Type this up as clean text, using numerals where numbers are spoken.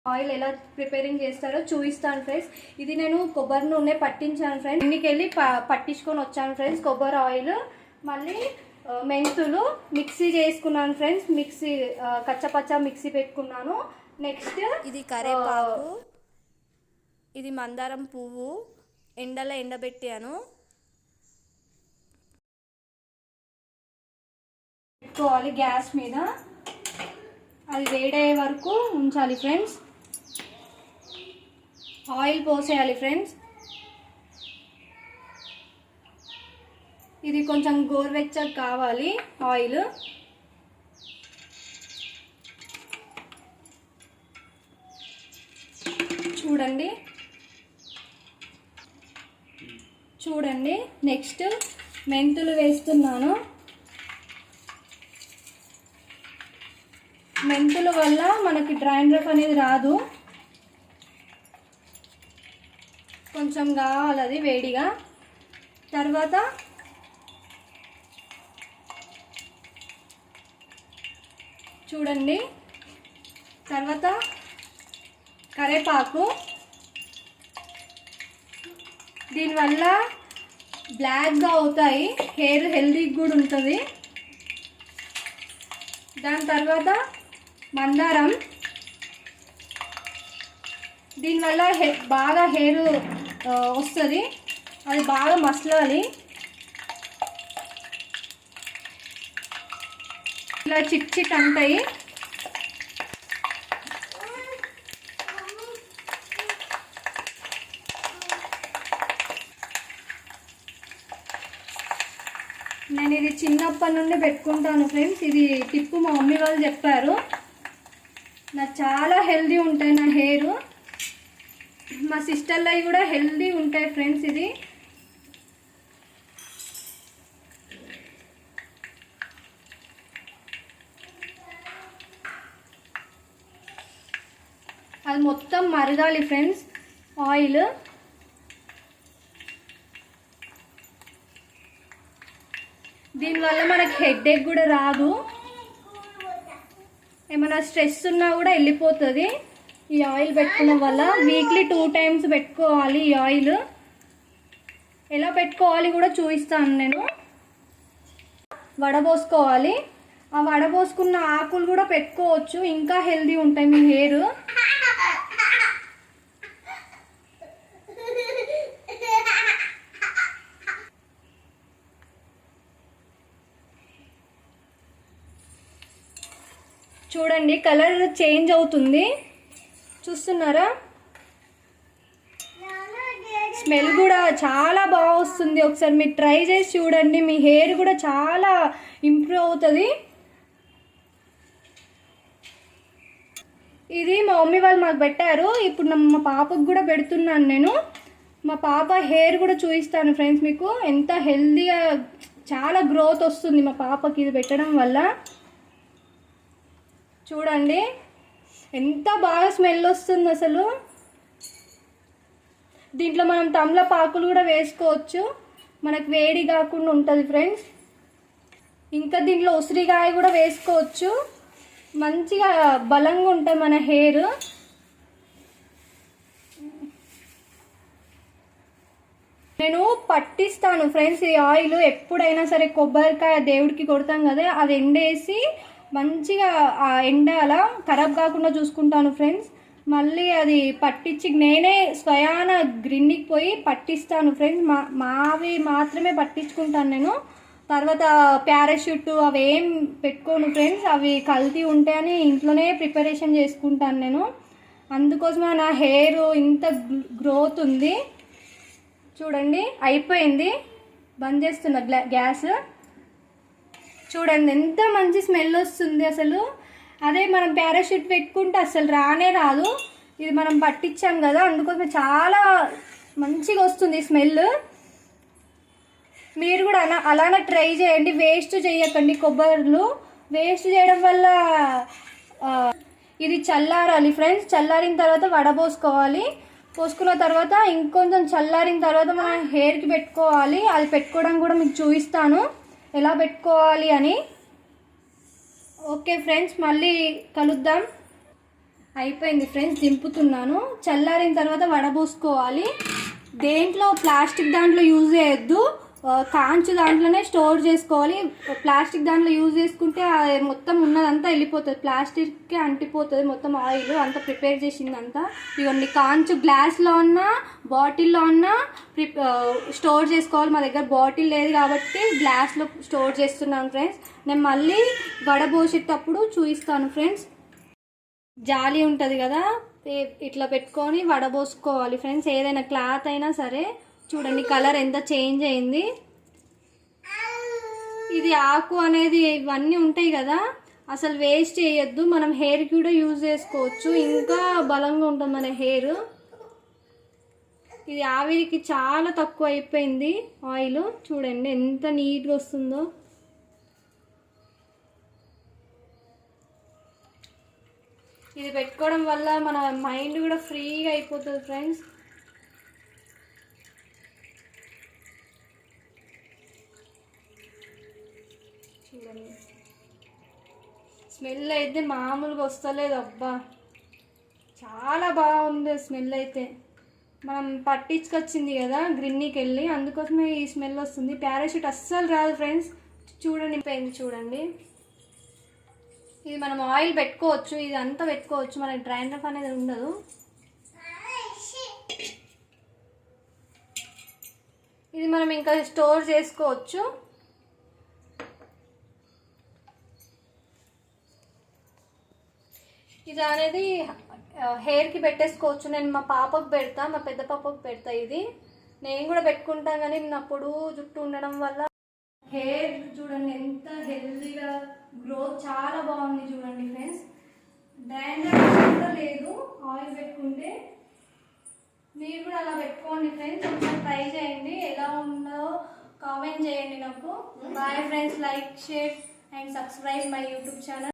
Oil ఎలా preparing చేస్తారో చూపిస్తాను ఫ్రెండ్స్. ఇది నేను కొబ్బరి నూనె పట్టించాను ఫ్రెండ్స్. ఇంటికి వెళ్ళి పట్టించుకొని వచ్చాను ఫ్రెండ్స్. కొబ్బరి ఆయిల్, మళ్ళీ మెంతులు మిక్సీ చేసుకున్నాను ఫ్రెండ్స్. మిక్సీ కచ్చపచ్చ మిక్సీ పెట్టుకున్నాను. నెక్స్ట్ ఇది కరేపాకు, ఇది మందారం పువ్వు ఎండలో ఎండబెట్టాను. పెట్టుకోవాలి గ్యాస్ మీద, అది వేడయ్యే వరకు ఉంచాలి ఫ్రెండ్స్. Oil పోసేయాలి friends. ఇది కొంచెం గోరువెచ్చగా కావాలి ఆయిల్. చూడండి నెక్స్ట్ మెంతులు వేస్తున్నాను. మెంతుల వల్ల మనకి డ్రైనర్ అనేది రాదు. కొంచెం కావాలి అది వేడిగా. తర్వాత చూడండి, తర్వాత కరేపాకు. దీనివల్ల బ్లాక్గా అవుతాయి, హెయిర్ హెల్దీగా కూడా ఉంటుంది. దాని తర్వాత మందారం. దీనివల్ల బాగా హెయిర్ వస్తుంది, అది బాగా మసలాలి. ఇలా చిట్ చిట్ అంటాయి. నేను ఇది చిన్నప్పటి నుండి పెట్టుకుంటాను ఫ్రెండ్స్. ఇది టిప్పు మా మమ్మీ వాళ్ళు చెప్పారు. నాకు చాలా హెల్దీ ఉంటాయి నా హెయిర్. మా సిస్టర్లు అవి కూడా హెల్దీ ఉంటాయి ఫ్రెండ్స్. ఇది అది మొత్తం మరగాలి ఫ్రెండ్స్ ఆయిల్. దీనివల్ల మనకి హెడేక్ కూడా రాదు. ఏమైనా స్ట్రెస్ ఉన్నా కూడా వెళ్ళిపోతుంది ఈ ఆయిల్ పెట్టుకోవడం వల్ల. వీక్లీ 2 times పెట్టుకోవాలి ఈ ఆయిల్. ఎలా పెట్టుకోవాలి కూడా చూపిస్తాను నేను. వడబోసుకోవాలి. ఆ వడబోసుకున్న ఆకులు కూడా పెట్టుకోవచ్చు, ఇంకా హెల్దీ ఉంటాయి మీ హెయిర్. చూడండి కలర్ చేంజ్ అవుతుంది, చూస్తున్నారా? స్మెల్ కూడా చాలా బాగా వస్తుంది. ఒకసారి మీరు ట్రై చేసి చూడండి, మీ హెయిర్ కూడా చాలా ఇంప్రూవ్ అవుతుంది. ఇది మా మమ్మీ వాళ్ళు మాకు పెట్టారు. ఇప్పుడు మా పాపకు కూడా పెడుతున్నాను నేను. మా పాప హెయిర్ కూడా చూపిస్తాను ఫ్రెండ్స్ మీకు. ఎంత హెల్దీగా చాలా గ్రోత్ వస్తుంది మా పాపకి ఇది పెట్టడం వల్ల. చూడండి ఎంత బాగా స్మెల్ వస్తుంది అసలు. దీంట్లో మనం తమలపాకులు కూడా వేసుకోవచ్చు, మనకు వేడి కాకుండా ఉంటుంది ఫ్రెండ్స్. ఇంకా దీంట్లో ఉసిరికాయ కూడా వేసుకోవచ్చు, మంచిగా బలంగా ఉంటుంది మన హెయిర్. నేను పట్టిస్తాను ఫ్రెండ్స్ ఈ ఆయిల్. ఎప్పుడైనా సరే కొబ్బరికాయ దేవుడికి కొడతాం కదా, అది ఎండేసి మంచిగా ఆ ఎండ అలా ఖరాబ్ కాకుండా చూసుకుంటాను ఫ్రెండ్స్. మళ్ళీ అది పట్టించి నేనే స్వయాన గ్రిన్నికి పోయి పట్టిస్తాను ఫ్రెండ్స్. మావి మాత్రమే పట్టించుకుంటాను నేను. తర్వాత పారాషూట్ అవి ఏం పెట్టుకోను ఫ్రెండ్స్, అవి కల్తీ ఉంటాయని ఇంట్లోనే ప్రిపరేషన్ చేసుకుంటాను నేను. అందుకోసమే నా హెయిర్ ఇంత గ్రోత్ ఉంది. చూడండి అయిపోయింది, బంద్ చేస్తున్నా గ్యాస్. చూడండి ఎంత మంచి స్మెల్ వస్తుంది అసలు. అదే మనం పారాషూట్ పెట్టుకుంటే అసలు రానే రాదు. ఇది మనం పట్టించాం కదా, అందుకోసం చాలా మంచిగా వస్తుంది స్మెల్. మీరు కూడా అలానే ట్రై చేయండి, వేస్ట్ చేయకండి కొబ్బరిలు. వేస్ట్ చేయడం వల్ల ఇది చల్లారాలి ఫ్రెండ్స్. చల్లారిన తర్వాత వడబోసుకోవాలి. పోసుకున్న తర్వాత ఇంకొంచెం చల్లారిన తర్వాత మనం హెయిర్కి పెట్టుకోవాలి. అది పెట్టుకోవడం కూడా మీకు చూపిస్తాను ఎలా పెట్టుకోవాలి అని. ఓకే ఫ్రెండ్స్, మళ్ళీ కలుద్దాం. అయిపోయింది ఫ్రెండ్స్, దింపుతున్నాను. చల్లారిన తర్వాత వడబోసుకోవాలి. దేంట్లో ప్లాస్టిక్ దాంట్లో యూజ్ చేయొద్దు, కాంచు దాంట్లోనే స్టోర్ చేసుకోవాలి. ప్లాస్టిక్ దాంట్లో యూజ్ చేసుకుంటే మొత్తం ఉన్నదంతా వెళ్ళిపోతుంది, ప్లాస్టిక్కి అంటిపోతుంది మొత్తం ఆయిల్ అంతా ప్రిపేర్ చేసిందంతా. ఇవన్నీ కాంచు గ్లాస్లో ఉన్నా బాటిల్లో ఉన్నా స్టోర్ చేసుకోవాలి. మా దగ్గర బాటిల్ లేదు కాబట్టి గ్లాస్లో స్టోర్ చేస్తున్నాను ఫ్రెండ్స్. నేను మళ్ళీ వడబోసేటప్పుడు చూపిస్తాను ఫ్రెండ్స్. జాలి ఉంటుంది కదా, ఇట్లా పెట్టుకొని వడబోసుకోవాలి ఫ్రెండ్స్. ఏదైనా క్లాత్ అయినా సరే. చూడండి కలర్ ఎంత చేంజ్ అయింది. ఇది ఆకు అనేది ఇవన్నీ ఉంటాయి కదా, అసలు వేస్ట్ చేయొద్దు. మనం హెయిర్కి కూడా యూజ్ చేసుకోవచ్చు, ఇంకా బలంగా ఉంటుంది మన హెయిర్. ఇది ఆవిరికి చాలా తక్కువ అయిపోయింది ఆయిల్. చూడండి ఎంత నీట్గా వస్తుందో. ఇది పెట్టుకోవడం వల్ల మన మైండ్ కూడా ఫ్రీగా అయిపోతుంది ఫ్రెండ్స్. చూడండి స్మెల్ అయితే మామూలుగా వస్తలేదు, అబ్బా చాలా బాగుంది స్మెల్ అయితే. మనం పట్టించుకొచ్చింది కదా గ్రిన్నీకి వెళ్ళి, అందుకోసమే ఈ స్మెల్ వస్తుంది. పారాషూట్ అస్సలు రాదు ఫ్రెండ్స్. చూడండి పెయింది చూడండి. ఇది మనం ఆయిల్ పెట్టుకోవచ్చు, ఇది అంతా పెట్టుకోవచ్చు, మనకి డ్రైనర్ అనేది ఉండదు. ఇది మనం ఇంకా స్టోర్ చేసుకోవచ్చు. ఇది అనేది హెయిర్కి పెట్టేసుకోవచ్చు. నేను మా పాపకు పెడతా, మా పెద్ద పాపకు పెడతా. ఇది నేను కూడా పెట్టుకుంటాను, కానీ అప్పుడు జుట్టు ఉండడం వల్ల హెయిర్ చూడండి ఎంత హెల్దీగా గ్రోత్ చాలా బాగుంది. చూడండి ఫ్రెండ్స్, డ్రైనర్ లేదు ఆయిల్ పెట్టుకుంటే. మీరు కూడా అలా పెట్టుకోండి ఫ్రెండ్స్, ఒకసారి ట్రై చేయండి. ఎలా ఉందో కామెంట్ చేయండి నాకు. Bye friends, like share and subscribe my YouTube channel.